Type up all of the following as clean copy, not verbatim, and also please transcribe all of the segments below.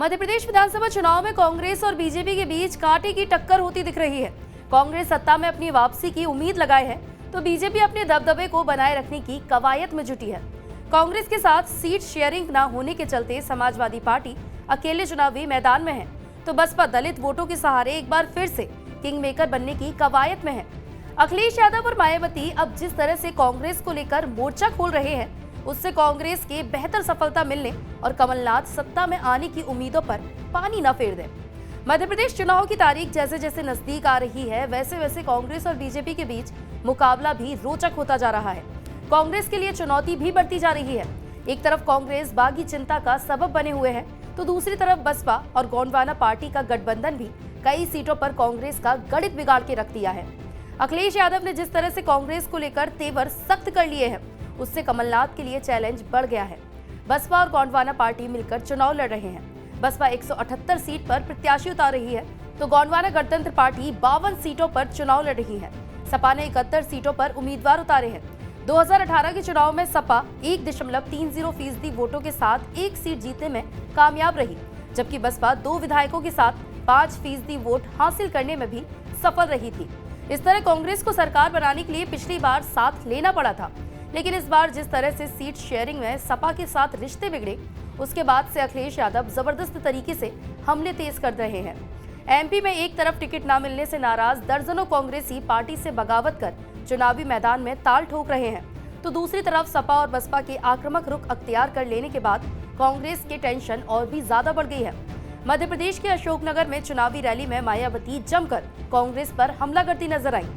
मध्य प्रदेश विधानसभा चुनाव में कांग्रेस और बीजेपी के बीच कांटे की टक्कर होती दिख रही है। कांग्रेस सत्ता में अपनी वापसी की उम्मीद लगाए है तो बीजेपी अपने दबदबे को बनाए रखने की कवायद में जुटी है। कांग्रेस के साथ सीट शेयरिंग न होने के चलते समाजवादी पार्टी अकेले चुनावी मैदान में है, तो बसपा दलित वोटों के सहारे एक बार फिर से किंग मेकर बनने की कवायद में है। अखिलेश यादव और मायावती अब जिस तरह से कांग्रेस को लेकर मोर्चा खोल रहे हैं, उससे कांग्रेस के बेहतर सफलता मिलने और कमलनाथ सत्ता में आने की उम्मीदों पर पानी न फेर दे। मध्य प्रदेश चुनाव की तारीख जैसे जैसे नजदीक आ रही है, वैसे वैसे कांग्रेस और बीजेपी के बीच मुकाबला भी रोचक होता जा रहा है। कांग्रेस के लिए चुनौती भी बढ़ती जा रही है। एक तरफ कांग्रेस बागी चिंता का सबब बने हुए है, तो दूसरी तरफ बसपा और गोंडवाना पार्टी का गठबंधन भी कई सीटों पर कांग्रेस का गणित बिगाड़ के रख दिया है। अखिलेश यादव ने जिस तरह से कांग्रेस को लेकर तेवर सख्त कर लिए हैं, उससे कमलनाथ के लिए चैलेंज बढ़ गया है। बसपा और गोंडवाना पार्टी मिलकर चुनाव लड़ रहे हैं। बसपा 178 सीट पर प्रत्याशी उतार रही है, तो गोंडवाना गणतंत्र पार्टी 52 सीटों पर चुनाव लड़ रही है। सपा ने 71 सीटों पर उम्मीदवार उतारे हैं। 2018 के चुनाव में सपा 1.30% वोटों के साथ एक सीट जीतने में कामयाब रही, जबकि बसपा 2 विधायकों के साथ 5% वोट हासिल करने में भी सफल रही थी। इस तरह कांग्रेस को सरकार बनाने के लिए पिछली बार साथ लेना पड़ा था, लेकिन इस बार जिस तरह से सीट शेयरिंग में सपा के साथ रिश्ते बिगड़े, उसके बाद से अखिलेश यादव जबरदस्त तरीके से हमले तेज कर रहे हैं। एमपी में एक तरफ टिकट न मिलने से नाराज दर्जनों कांग्रेसी पार्टी से बगावत कर चुनावी मैदान में ताल ठोक रहे हैं, तो दूसरी तरफ सपा और बसपा के आक्रामक रुख अख्तियार कर लेने के बाद कांग्रेस की टेंशन और भी ज्यादा बढ़ गई है। मध्य प्रदेश के अशोकनगर में चुनावी रैली में मायावती जमकर कांग्रेस पर हमला करती नजर आई।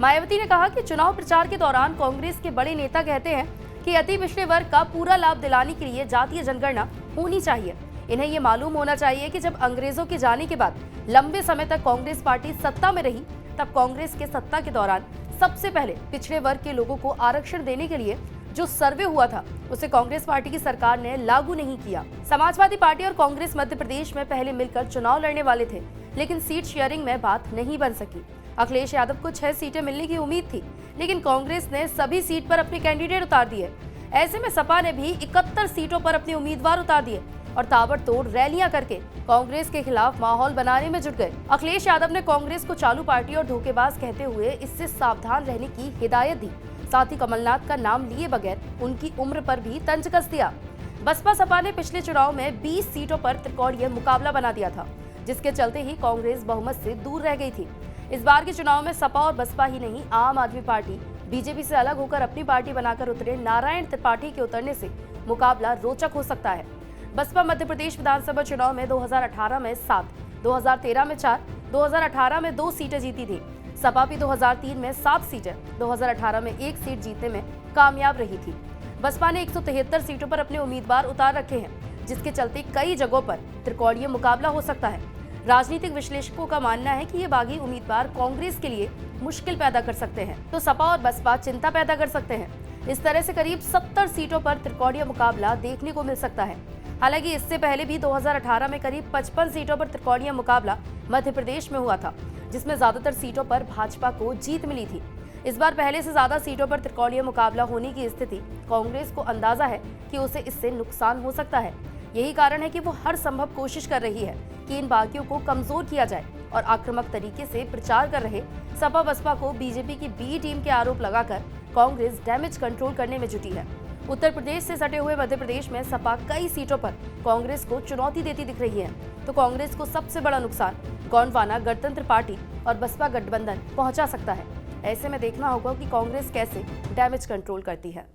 मायावती ने कहा कि चुनाव प्रचार के दौरान कांग्रेस के बड़े नेता कहते हैं कि अति पिछड़े वर्ग का पूरा लाभ दिलाने के लिए जातीय जनगणना होनी चाहिए। इन्हें ये मालूम होना चाहिए कि जब अंग्रेजों के जाने के बाद लंबे समय तक कांग्रेस पार्टी सत्ता में रही, तब कांग्रेस के सत्ता के दौरान सबसे पहले पिछड़े वर्ग के लोगों को आरक्षण देने के लिए जो सर्वे हुआ था, उसे कांग्रेस पार्टी की सरकार ने लागू नहीं किया। समाजवादी पार्टी और कांग्रेस मध्य प्रदेश में पहले मिलकर चुनाव लड़ने वाले थे, लेकिन सीट शेयरिंग में बात नहीं बन सकी। अखिलेश यादव को 6 सीटें मिलने की उम्मीद थी, लेकिन कांग्रेस ने सभी सीट पर अपने कैंडिडेट उतार दिए। ऐसे में सपा ने भी 71 सीटों पर अपने उम्मीदवार उतार दिए और ताबड़तोड़ रैलियां करके कांग्रेस के खिलाफ माहौल बनाने में जुट गए। अखिलेश यादव ने कांग्रेस को चालू पार्टी और धोखेबाज कहते हुए इससे सावधान रहने की हिदायत दी। साथ ही कमलनाथ का नाम लिए बगैर उनकी उम्र पर भी तंज कस दिया। बसपा सपा ने पिछले चुनाव में 20 सीटों पर त्रिकोणीय मुकाबला बना दिया था, जिसके चलते ही कांग्रेस बहुमत से दूर रह गई थी। इस बार के चुनाव में सपा और बसपा ही नहीं, आम आदमी पार्टी बीजेपी से अलग होकर अपनी पार्टी बनाकर उतरे नारायण त्रिपाठी के उतरने से मुकाबला रोचक हो सकता है। बसपा मध्य प्रदेश विधानसभा चुनाव में 2018 में 7, 2013 में 4, 2018 में 2 सीटें जीती थी। सपा भी 2003 में 7 सीटें, 2018 में 1 सीट जीतने में कामयाब रही थी। बसपा ने 173 सीटों पर अपने उम्मीदवार उतार रखे हैं, जिसके चलते कई जगहों पर त्रिकोणीय मुकाबला हो सकता है। राजनीतिक विश्लेषकों का मानना है कि ये बागी उम्मीदवार कांग्रेस के लिए मुश्किल पैदा कर सकते हैं, तो सपा और बसपा चिंता पैदा कर सकते हैं। इस तरह से करीब 70 सीटों पर त्रिकोणीय मुकाबला देखने को मिल सकता है। हालांकि इससे पहले भी 2018 में करीब 55 सीटों पर त्रिकोणीय मुकाबला मध्य प्रदेश में हुआ था, जिसमें ज्यादातर सीटों पर भाजपा को जीत मिली थी। इस बार पहले से ज्यादा सीटों पर त्रिकोणीय मुकाबला होने की स्थिति कांग्रेस को अंदाजा है कि उसे इससे नुकसान हो सकता है। यही कारण है कि वो हर संभव कोशिश कर रही है कि इन बागियों को कमजोर किया जाए और आक्रामक तरीके से प्रचार कर रहे सपा बसपा को बीजेपी की बी टीम के आरोप लगाकर कांग्रेस डैमेज कंट्रोल करने में जुटी है। उत्तर प्रदेश से सटे हुए मध्य प्रदेश में सपा कई सीटों पर कांग्रेस को चुनौती देती दिख रही है, तो कांग्रेस को सबसे बड़ा नुकसान गोंडवाना गणतंत्र पार्टी और बसपा गठबंधन पहुंचा सकता है। ऐसे में देखना होगा कि कांग्रेस कैसे डैमेज कंट्रोल करती है।